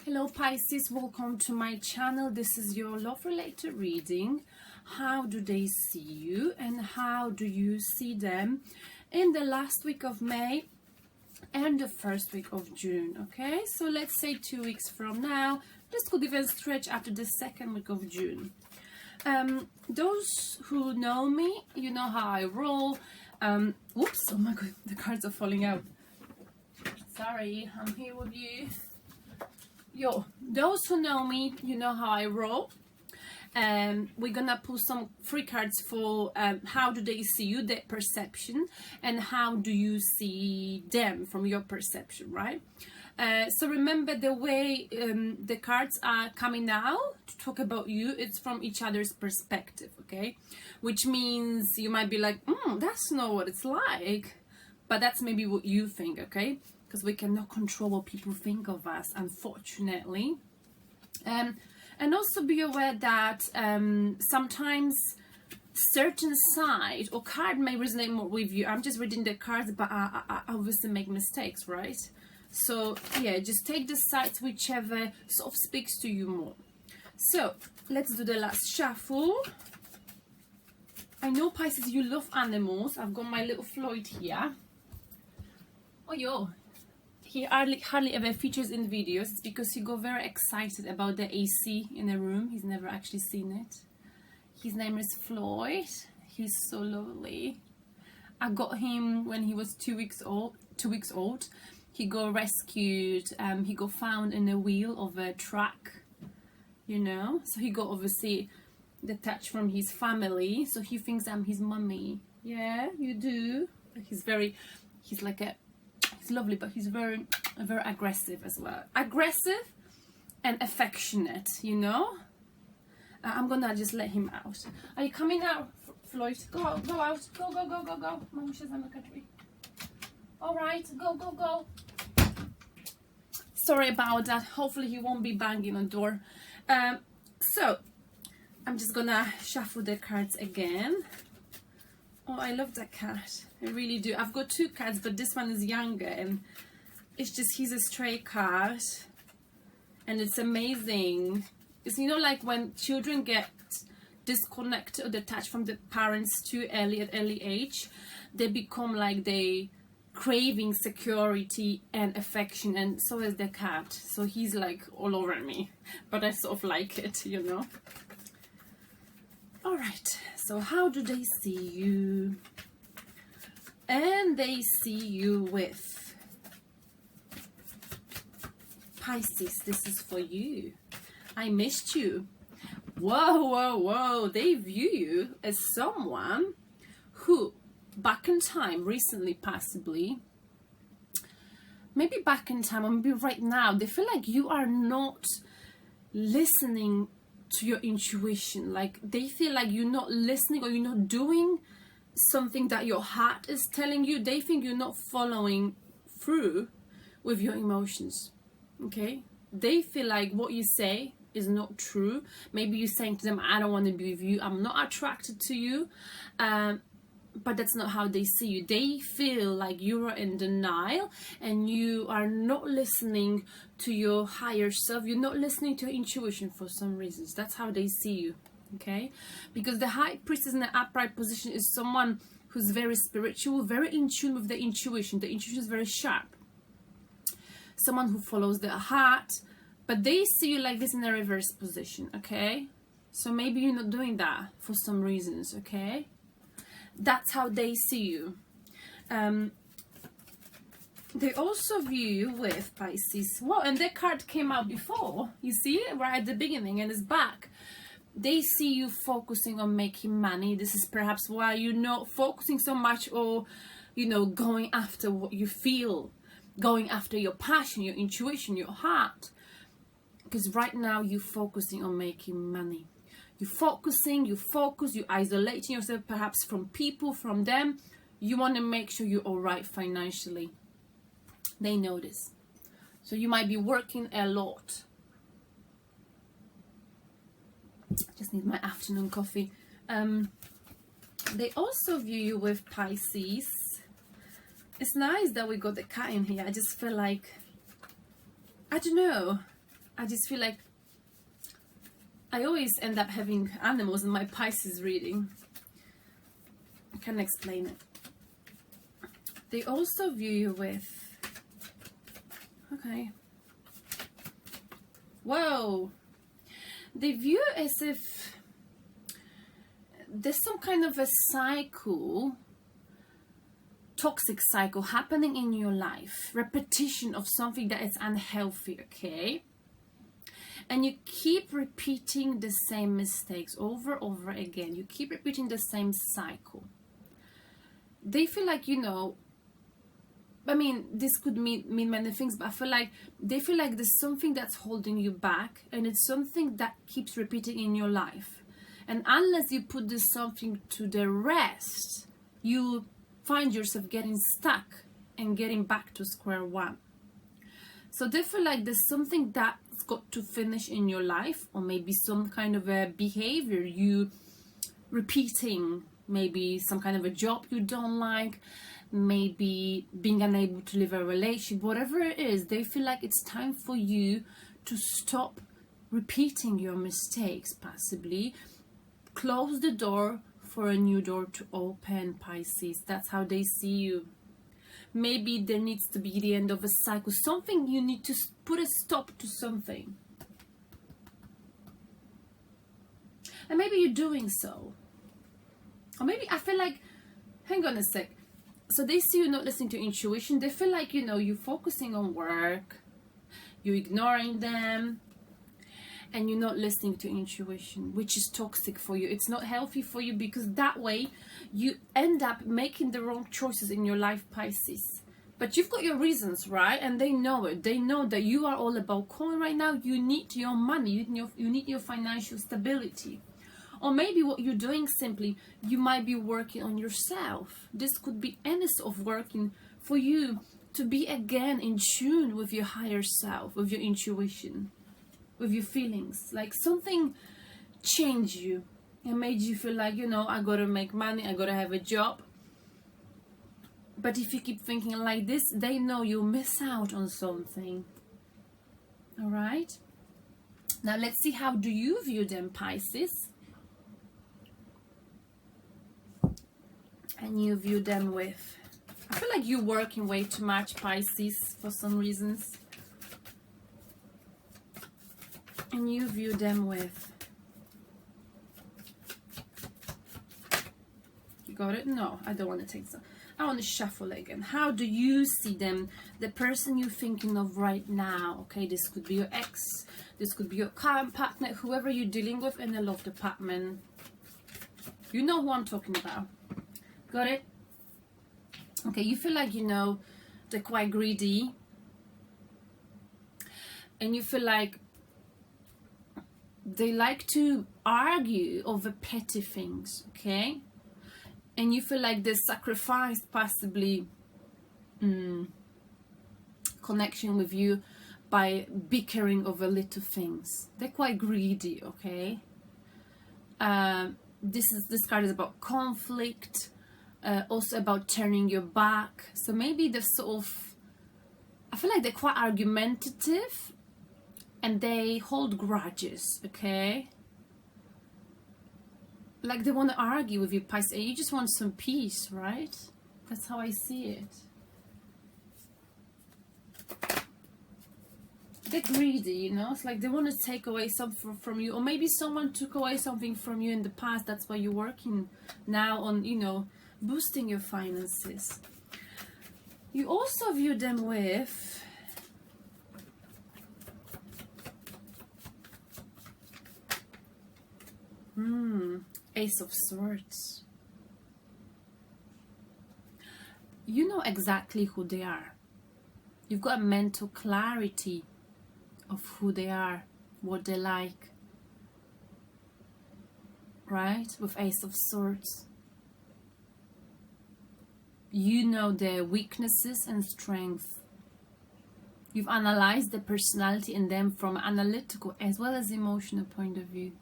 Hello Pisces, welcome to my channel. This is your love related reading. How do they see you and how do you see them in the last week of May and the first week of June? Okay, so let's say 2 weeks from now. This could even stretch after the second week of June. Those who know me, you know how I roll. Oops, oh my god, the cards are falling out. Sorry, I'm here with you. Those who know me, you know how I roll. We're gonna pull some free cards for how do they see you, their perception, and how do you see them from your perception, right? So remember, the way the cards are coming now to talk about you, it's from each other's perspective, okay? Which means you might be like, that's not what it's like, but that's maybe what you think, okay? Because we cannot control what people think of us, unfortunately. And also be aware that sometimes certain side or card may resonate more with you. I'm just reading the cards, but I obviously make mistakes, right? So yeah, just take the sides whichever sort of speaks to you more. So let's do the last shuffle. I know Pisces, you love animals. I've got my little Floyd here. Oh yo. He hardly ever features in videos. It's because he got very excited about the AC in the room. He's never actually seen it. His name is Floyd. He's so lovely. I got him when he was 2 weeks old. He got rescued. He got found in the wheel of a truck, you know. So he got obviously detached from his family. So he thinks I'm his mummy. Yeah, you do. He's lovely, but he's very aggressive as well. Aggressive and affectionate, you know. I'm gonna just let him out. Are you coming out, Floyd? Go out, go out, go. Mom says I'm a country. All right, go. Sorry about that. Hopefully he won't be banging on the door. So I'm just gonna shuffle the cards again. Oh, I love that cat. I really do. I've got 2 cats, but this one is younger, and it's just, he's a stray cat, and it's amazing. It's, you know, like when children get disconnected or detached from the parents too early at early age, they become like they craving security and affection, and so is the cat. So he's like all over me, but I sort of like it, you know. All right, so how do they see you? And they see you with Pisces. This is for you. I missed you. Whoa. They view you as someone who, back in time, recently possibly, maybe back in time or maybe right now, they feel like you are not listening to your intuition. Like they feel like you're not listening, or you're not doing something that your heart is telling you. They think you're not following through with your emotions, okay? They feel like what you say is not true. Maybe you're saying to them, I don't want to be with you, I'm not attracted to you, but that's not how they see you. They feel like you are in denial and you are not listening to your higher self. You're not listening to your intuition for some reasons. That's how they see you, okay? Because the High Priestess in the upright position is someone who's very spiritual, very in tune with the intuition. The intuition is very sharp. Someone who follows their heart, but they see you like this in a reverse position, okay? So maybe you're not doing that for some reasons, okay? That's how they see you. They also view you with Pisces. Well, and that card came out before. You see it right at the beginning, and it's back. They see you focusing on making money. This is perhaps why you're not focusing so much, or, you know, going after what you feel, going after your passion, your intuition, your heart. Because right now you're focusing on making money. You're focusing, you're isolating yourself perhaps from people, from them. You want to make sure you're all right financially. They know this. So you might be working a lot. Just need my afternoon coffee. They also view you with Pisces. It's nice that we got the cat in here. I just feel like, I don't know. I just feel like I always end up having animals in my Pisces reading. I can't explain it. They also view you with, okay, whoa, they view it as if there's some kind of a cycle, toxic cycle happening in your life, repetition of something that is unhealthy, okay? And you keep repeating the same mistakes over again. You keep repeating the same cycle. They feel like, you know, I mean, this could mean many things, but I feel like they feel like there's something that's holding you back, and it's something that keeps repeating in your life. And unless you put this something to the rest, you find yourself getting stuck and getting back to square one. So they feel like there's something that's got to finish in your life, or maybe some kind of a behavior you repeating, maybe some kind of a job you don't like, maybe being unable to live a relationship, whatever it is. They feel like it's time for you to stop repeating your mistakes, possibly close the door for a new door to open, Pisces. That's how they see you. Maybe there needs to be the end of a cycle, something you need to put a stop to something, and maybe you're doing so. Or maybe I feel like, hang on a sec, so they see you not listening to intuition. They feel like, you know, you're focusing on work, you're ignoring them, and you're not listening to intuition, which is toxic for you. It's not healthy for you, because that way you end up making the wrong choices in your life, Pisces. But you've got your reasons, right? And they know it. They know that you are all about coin right now. You need your money. You need your financial stability. Or maybe what you're doing, simply, you might be working on yourself. This could be any sort of working for you to be again in tune with your higher self, with your intuition, with your feelings. Like something changed you and made you feel like, you know, I gotta make money, I gotta have a job. But if you keep thinking like this, they know you'll miss out on something. All right? Now let's see, how do you view them, Pisces? And you view them with, I feel like you're working way too much, Pisces, for some reasons. And you view them with, you got it? No, I don't want to take some. I want to shuffle again. How do you see them? The person you're thinking of right now. Okay, this could be your ex, this could be your current partner, whoever you're dealing with in the love department. You know who I'm talking about. Got it? Okay, you feel like, you know, they're quite greedy. And you feel like they like to argue over petty things, okay? And you feel like they sacrificed possibly connection with you by bickering over little things. They're quite greedy, okay? This card is about conflict, also about turning your back. So maybe they're sort of, I feel like they're quite argumentative and they hold grudges, okay? Like they want to argue with you, Pisces, and you just want some peace, right? That's how I see it. They're greedy, you know? It's like they want to take away something from you, or maybe someone took away something from you in the past. That's why you're working now on, you know, boosting your finances. You also view them with Ace of Swords. You know exactly who they are. You've got a mental clarity of who they are, what they like, right? With Ace of Swords, you know their weaknesses and strengths. You've analyzed the personality in them from an analytical as well as emotional point of view.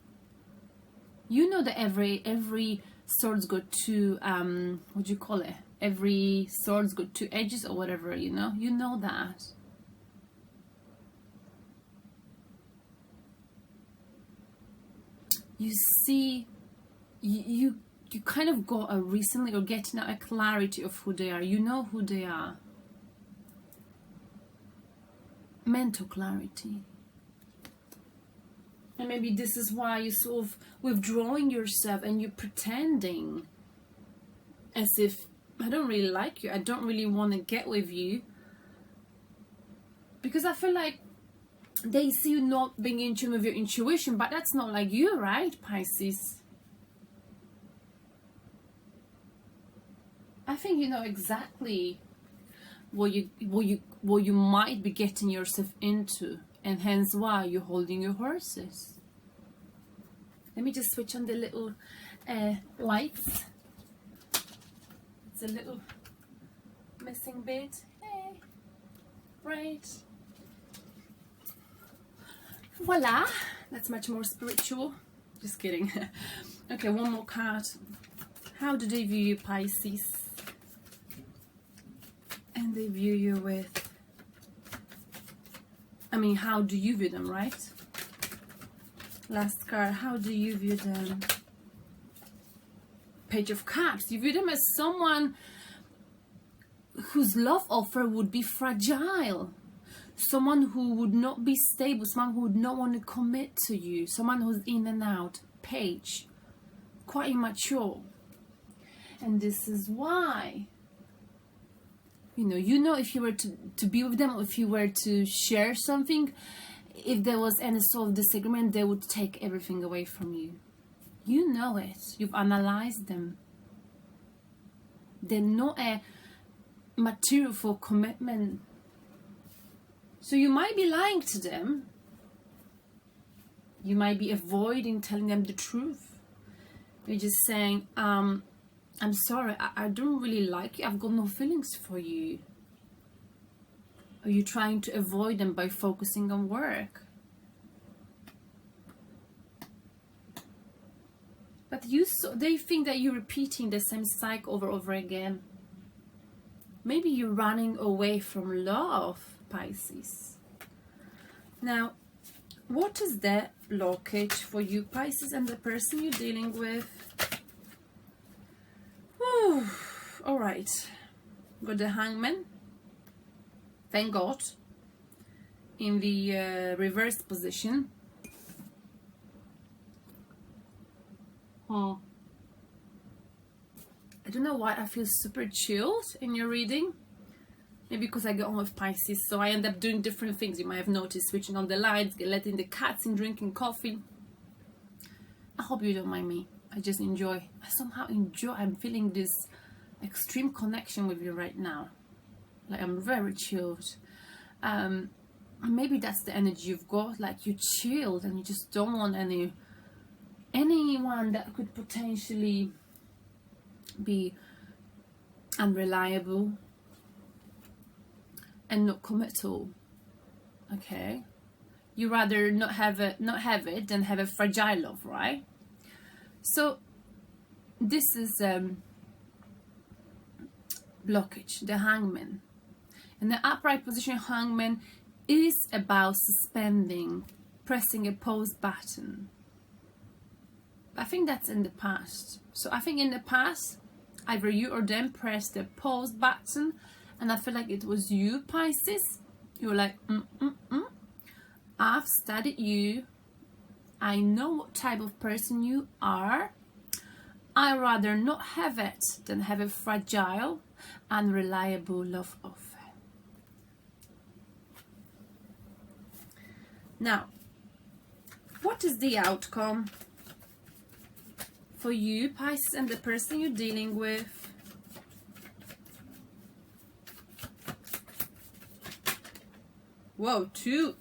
You know that every sword's got two, what do you call it? Every sword's got two edges or whatever, you know? You know that. you see, you kind of got a recently or getting a clarity of who they are. You know who they are. Mental clarity. And maybe this is why you're sort of withdrawing yourself and you're pretending as if, I don't really like you, I don't really want to get with you. Because I feel like they see you not being in tune with your intuition, but that's not like you, right, Pisces? I think you know exactly what you might be getting yourself into, and hence why you're holding your horses. Let me just switch on the little lights. It's a little missing bit. Hey, right. Voila, that's much more spiritual. Just kidding. Okay, one more card. How do they view you, Pisces? And they view you with, I mean, how do you view them, right? Last card, how do you view them? Page of Cups. You view them as someone whose love offer would be fragile. Someone who would not be stable, someone who would not want to commit to you, someone who's in and out. Page, quite immature. And this is why, you know if you were to be with them, or if you were to share something, if there was any sort of disagreement, they would take everything away from you. You know it. You've analyzed them. They're not a material for commitment. So you might be lying to them. You might be avoiding telling them the truth. You're just saying, I'm sorry, I don't really like you. I've got no feelings for you. Are you trying to avoid them by focusing on work? But they think that you're repeating the same cycle over again. Maybe you're running away from love, Pisces. Now, what is the blockage for you, Pisces, and the person you're dealing with? Whew. All right. Got the Hangman. Thank God. In the reversed position. I don't know why I feel super chilled in your reading. Maybe because I get on with Pisces, so I end up doing different things. You might have noticed, switching on the lights, letting the cats in, drinking coffee. I hope you don't mind me. I just enjoy. I somehow enjoy. I'm feeling this extreme connection with you right now. Like, I'm very chilled. Maybe that's the energy you've got. Like, you're chilled and you just don't want anyone that could potentially be unreliable and not committal. Okay, you rather not have it than have a fragile love, right? So this is blockage, the Hangman. And the upright position Hangman is about suspending, pressing a pause button. I think that's in the past. So I think in the past, either you or them pressed the pause button, and I feel like it was you, Pisces. You were like, I've studied you. I know what type of person you are. I rather not have it than have a fragile, unreliable love offer. Now, what is the outcome for you, Pisces, and the person you're dealing with? Whoa, two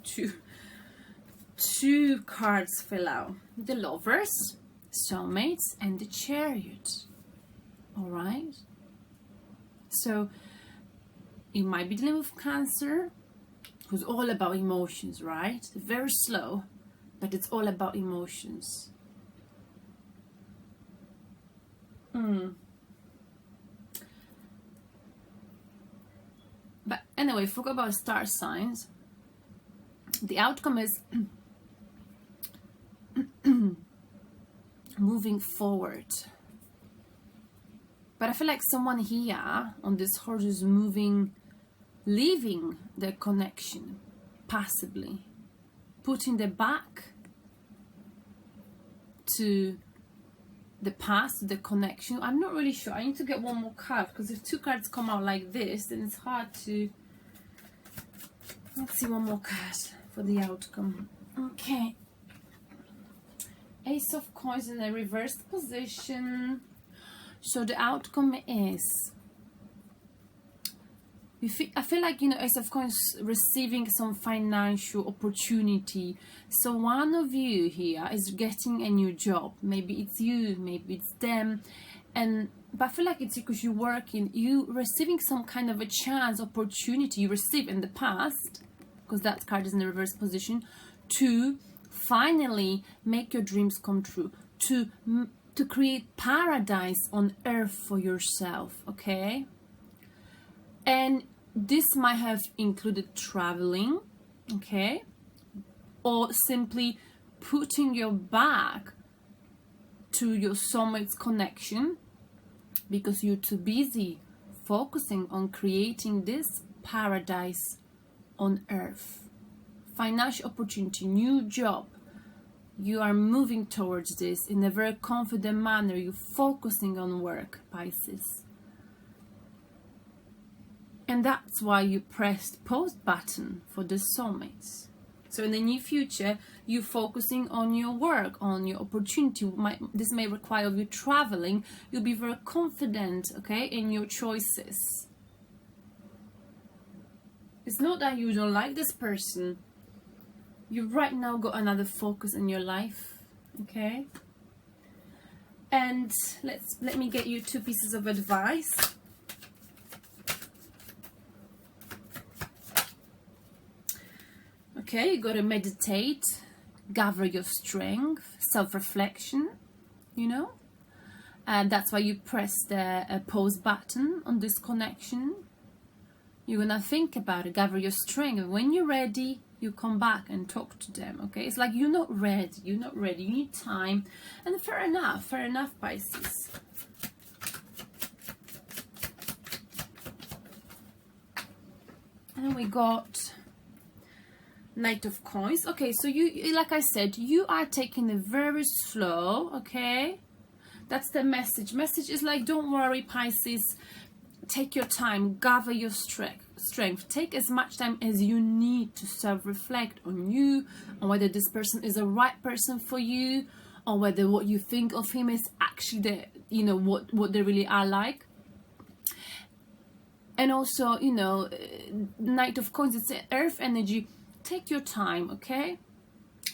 cards fell out. The Lovers, Soulmates, and the Chariot. All right. So you might be dealing with Cancer, who's all about emotions, right? Very slow, but it's all about emotions. But anyway, forget about star signs. The outcome is moving forward. But I feel like someone here on this horse is moving, leaving their connection, passively, putting their back to the past, the connection. I'm not really sure. I need to get one more card, because if two cards come out like this, then it's hard to... Let's see one more card for the outcome. Okay. Ace of Coins in a reversed position. So the outcome is, I feel like, you know, Ace of Coins receiving some financial opportunity. So one of you here is getting a new job. Maybe it's you, maybe it's them. But I feel like it's because you're working, you receiving some kind of a chance, opportunity you received in the past, because that card is in the reverse position, to finally make your dreams come true, to create paradise on earth for yourself, okay? And this might have included traveling, okay? Or simply putting your back to your soulmate's connection because you're too busy focusing on creating this paradise on earth. Financial opportunity, new job. You are moving towards this in a very confident manner. You're focusing on work, Pisces. And that's why you pressed post button for the soulmates. So in the near future, you're focusing on your work, on your opportunity. This may require you traveling. You'll be very confident, okay, in your choices. It's not that you don't like this person. You right now got another focus in your life, okay? And let me get you two pieces of advice. Okay, you gotta meditate, gather your strength, self-reflection, you know? And that's why you press the pause button on this connection. You're gonna think about it, gather your strength. And when you're ready, you come back and talk to them, okay? It's like you're not ready, you need time. And fair enough, Pisces. And we got Knight of Coins. Okay, so you, like I said, you are taking it very slow, okay? That's the message. Message is like, don't worry, Pisces. Take your time, gather your strength. Take as much time as you need to self-reflect on you, on whether this person is the right person for you, or whether what you think of him is actually the, you know, what they really are like. And also, you know, Knight of Coins, it's earth energy. Take your time, okay?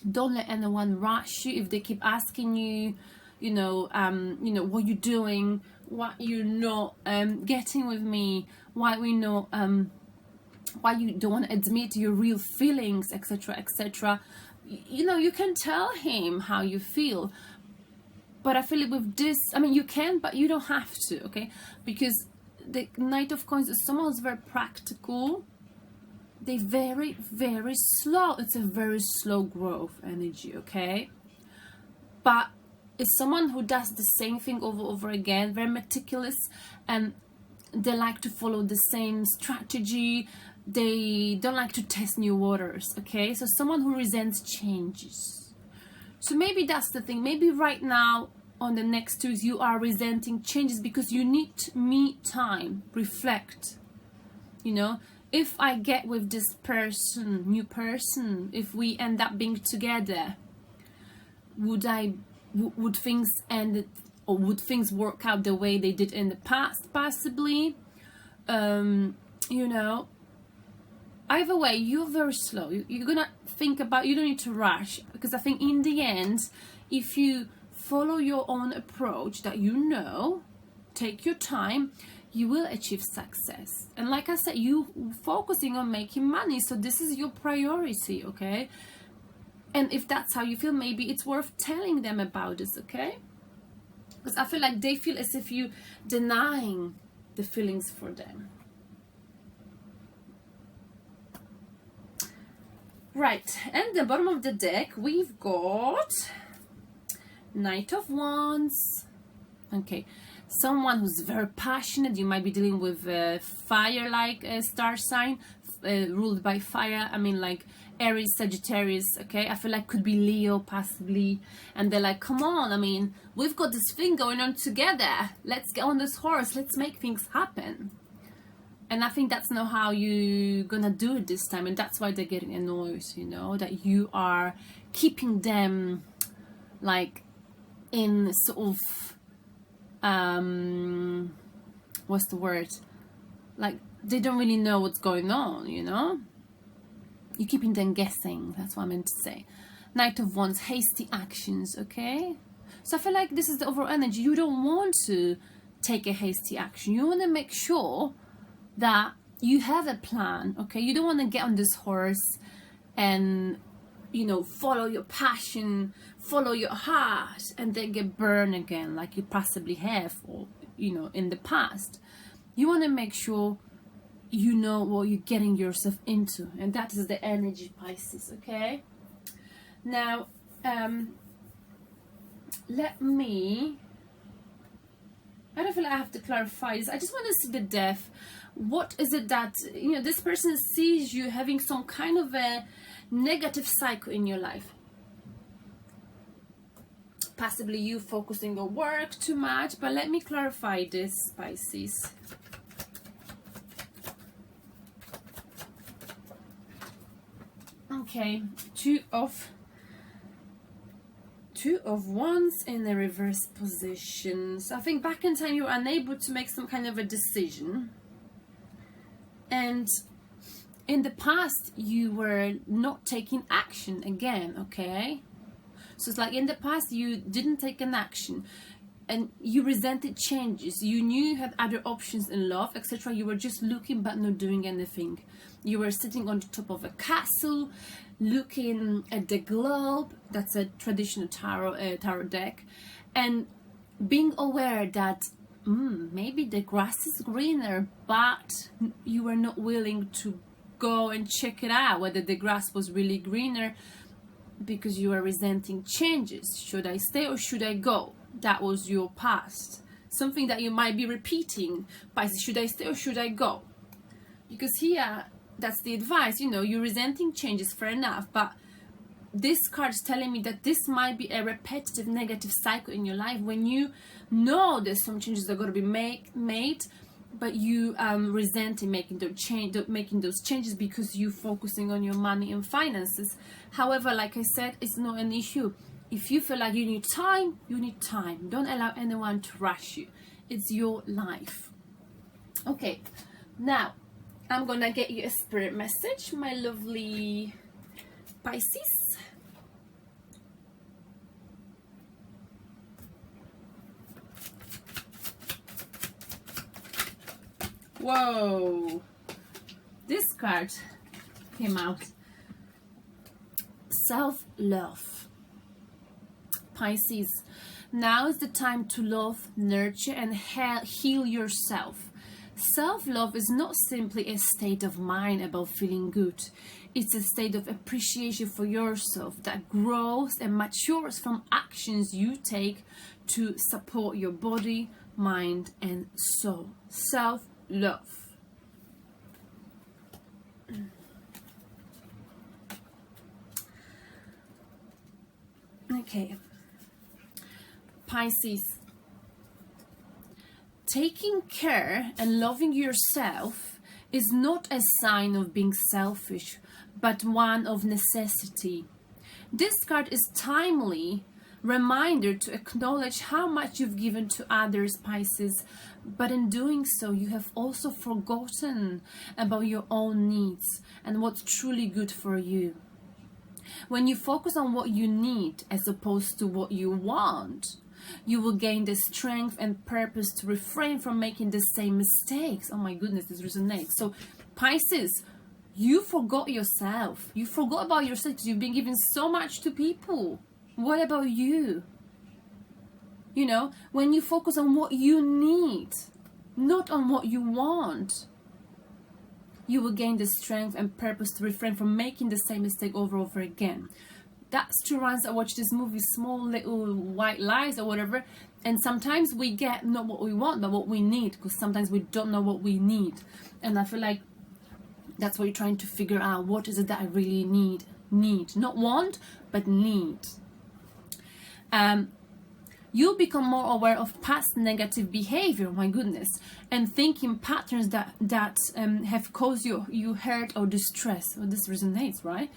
Don't let anyone rush you if they keep asking you, you know, what you're doing, what you're not getting with me, why we know why you don't want to admit your real feelings, etc., etc. You know, you can tell him how you feel, but I feel like with this, I mean, you can, but you don't have to, okay? Because the Knight of Coins is someone who's very practical. They're very, very slow. It's a very slow growth energy, okay? But it's someone who does the same thing over and over again, very meticulous, and they like to follow the same strategy. They don't like to test new waters, okay? So someone who resents changes. So maybe that's the thing. Maybe right now on the next 2 weeks you are resenting changes because you need me time, reflect. You know, if I get with this person, new person, if we end up being together, would things end, or would things work out the way they did in the past? Possibly. You know, either way, you're very slow. You're gonna think about, you don't need to rush, because I think in the end, if you follow your own approach that you know, take your time, you will achieve success. And like I said, you focusing on making money, so this is your priority, okay? And if that's how you feel, maybe it's worth telling them about this, okay? Because I feel like they feel as if you denying the feelings for them. Right, and the bottom of the deck, we've got Knight of Wands. Okay, someone who's very passionate. You might be dealing with a fire-like star sign, ruled by fire. I mean, like Aries, Sagittarius. Okay, I feel like could be Leo possibly, and they're like, come on, I mean, we've got this thing going on together, let's get on this horse, let's make things happen. And I think that's not how you're gonna do it this time, and that's why they're getting annoyed, you know, that you are keeping them like in sort of what's the word, like they don't really know what's going on, you know. You're keeping them guessing. That's what I meant to say. Knight of Wands, hasty actions, okay? So I feel like this is the overall energy. You don't want to take a hasty action. You want to make sure that you have a plan, okay? You don't want to get on this horse and, you know, follow your passion, follow your heart, and then get burned again like you possibly have, or, you know, in the past. You want to make sure you know what you're getting yourself into, and that is the energy, Pisces, okay? Now let me, I don't feel like I have to clarify this. I just want to see the Death. What is it that, you know, this person sees you having some kind of a negative cycle in your life? Possibly you focusing on work too much, but let me clarify this, Pisces. Okay, two of Wands in a reverse position. So I think back in time you were unable to make some kind of a decision, and in the past you were not taking action again, okay? So it's like in the past you didn't take an action and you resented changes. You knew you had other options in love, etc. You were just looking but not doing anything. You were sitting on the top of a castle, looking at the globe. That's a traditional tarot deck, and being aware that maybe the grass is greener, but you were not willing to go and check it out, whether the grass was really greener, because you were resenting changes. Should I stay or should I go? That was your past. Something that you might be repeating. Pisces, should I stay or should I go? Because here, that's the advice, you know, you're resenting changes, fair enough, but this card is telling me that this might be a repetitive negative cycle in your life when you know there's some changes that are going to be made, but you resenting making those changes because you're focusing on your money and finances. However, like I said, it's not an issue. If you feel like you need time, you need time. Don't allow anyone to rush you. It's your life. Okay, now I'm gonna get you a spirit message, my lovely Pisces. Whoa, this card came out. Self-love. Pisces, now is the time to love, nurture, and heal yourself. Self-love is not simply a state of mind about feeling good. It's a state of appreciation for yourself that grows and matures from actions you take to support your body, mind, and soul. Self-love. Okay. Pisces, taking care and loving yourself is not a sign of being selfish, but one of necessity. This card is timely reminder to acknowledge how much you've given to others, Pisces, but in doing so you have also forgotten about your own needs and what's truly good for you. When you focus on what you need as opposed to what you want, you will gain the strength and purpose to refrain from making the same mistakes. Oh my goodness, this resonates. So Pisces, you forgot yourself. You forgot about yourself because you've been giving so much to people. What about you? You know, when you focus on what you need, not on what you want, you will gain the strength and purpose to refrain from making the same mistake over and over again. That's true. Once I watch this movie, Small Little White Lies or whatever, and sometimes we get not what we want, but what we need, because sometimes we don't know what we need. And I feel like that's what you're trying to figure out. What is it that I really need? Not want, but need. You'll become more aware of past negative behavior, my goodness, and thinking patterns that have caused you hurt or distress. Well, this resonates, right?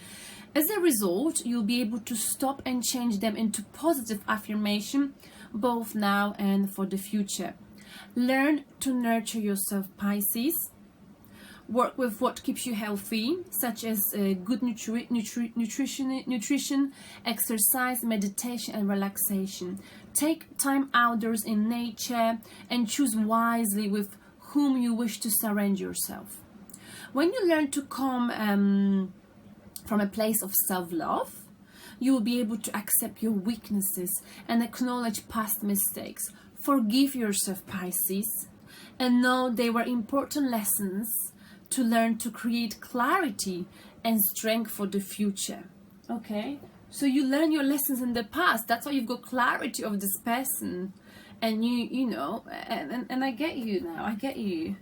As a result, you'll be able to stop and change them into positive affirmation, both now and for the future. Learn to nurture yourself, Pisces. Work with what keeps you healthy, such as good nutrition, exercise, meditation, and relaxation. Take time outdoors in nature and choose wisely with whom you wish to surround yourself. When you learn to come from a place of self-love, you will be able to accept your weaknesses and acknowledge past mistakes. Forgive yourself, Pisces, and know they were important lessons to learn to create clarity and strength for the future. Okay, so you learn your lessons in the past. That's why you've got clarity of this person, and you know, and I get you now. I get you.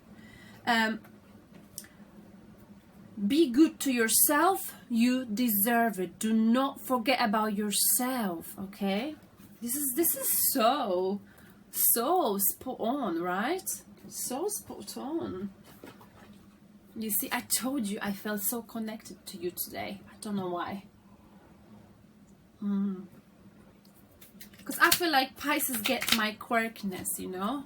Be good to yourself. You deserve it. Do not forget about yourself. Okay, this is so spot on, right? So spot on. You see, I told you I felt so connected to you today. I don't know why. Because I feel like Pisces gets my quirkiness, you know.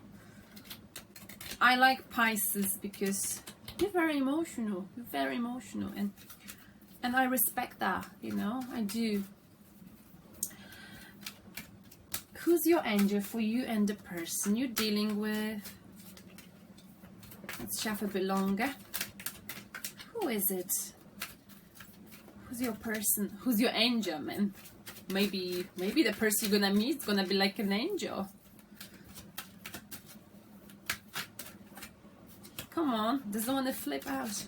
I like Pisces because you're very emotional. You're very emotional, and I respect that, you know. I do. Who's your angel for you and the person you're dealing with? Let's chat a bit longer. Who is it? Who's your person? Who's your angel, man? Maybe the person you're gonna meet is gonna be like an angel. Come on, doesn't want to flip out.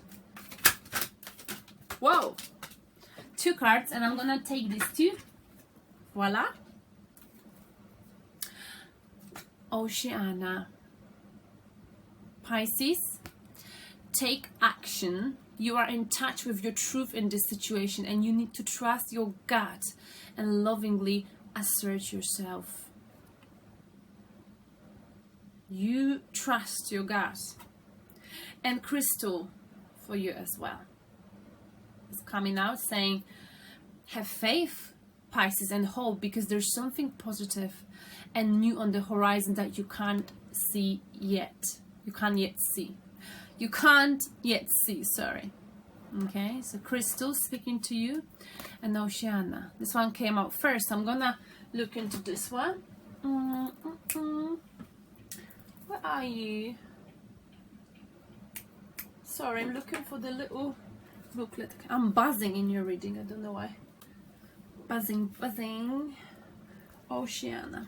Whoa! 2 cards, and I'm gonna take these 2. Voila. Oceana. Pisces, take action. You are in touch with your truth in this situation, and you need to trust your gut and lovingly assert yourself. You trust your gut. And Crystal for you as well. It's coming out saying, have faith, Pisces, and hope, because there's something positive and new on the horizon that you can't see yet. You can't yet see. You can't yet see, sorry. Okay, so Crystal speaking to you, and Oceana. This one came out first. I'm gonna look into this one. Where are you? Sorry, I'm looking for the little booklet. I'm buzzing in your reading. I don't know why. Buzzing. Oceana.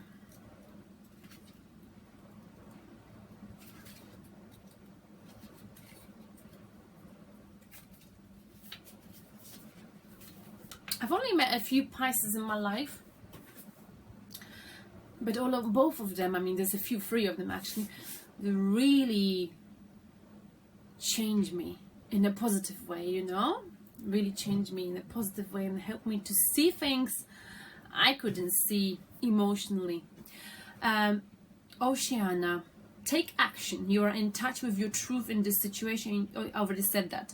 I've only met a few Pisces in my life, but both of them, I mean, there's 3 of them actually, they really changed me in a positive way, you know, really changed me in a positive way and helped me to see things I couldn't see emotionally. Oceana, take action. You are in touch with your truth in this situation. I already said that.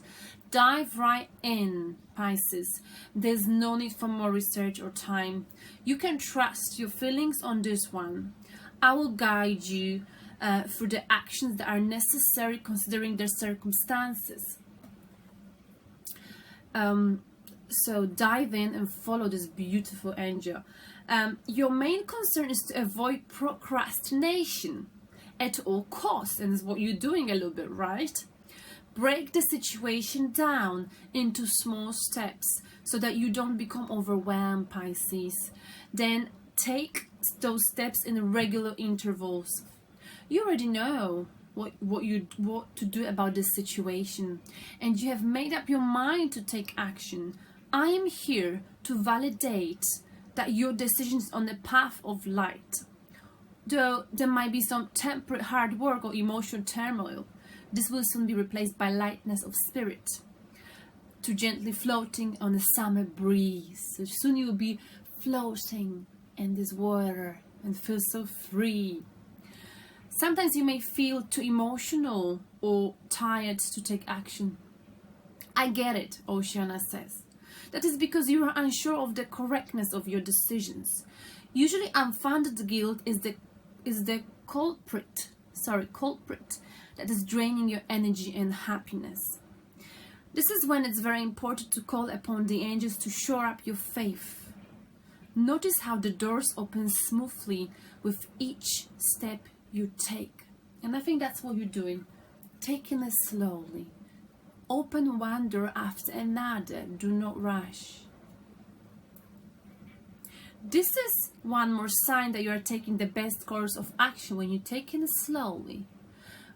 Dive right in, Pisces. There's no need for more research or time. You can trust your feelings on this one. I will guide you through the actions that are necessary considering their circumstances. So dive in and follow this beautiful angel. Your main concern is to avoid procrastination at all costs, and it's what you're doing a little bit, right? Break the situation down into small steps so that you don't become overwhelmed, Pisces. Then take those steps in regular intervals. You already know what to do about this situation, and you have made up your mind to take action. I am here to validate that your decisions on the path of light. Though there might be some temporary hard work or emotional turmoil, this will soon be replaced by lightness of spirit, to gently floating on a summer breeze. So soon you'll be floating in this water and feel so free. Sometimes you may feel too emotional or tired to take action. I get it, Oceana says. That is because you are unsure of the correctness of your decisions. Usually unfounded guilt is the culprit that is draining your energy and happiness. This is when it's very important to call upon the angels to shore up your faith. Notice how the doors open smoothly with each step you take. And I think that's what you're doing. Taking it slowly. Open one door after another. Do not rush. This is one more sign that you are taking the best course of action when you're taking it slowly.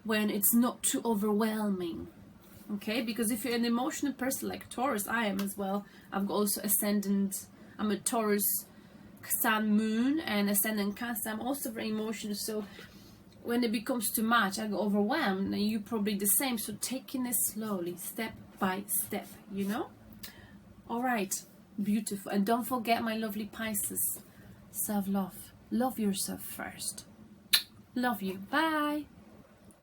When it's not too overwhelming. Okay, because if you're an emotional person like Taurus, I am as well. I've got also ascendant, I'm a Taurus Sun, Moon, and ascendant Cancer. I'm also very emotional, so when it becomes too much, I get overwhelmed, and you're probably the same. So taking it slowly, step by step, you know? Alright, beautiful. And don't forget, my lovely Pisces, self-love. Love yourself first. Love you. Bye.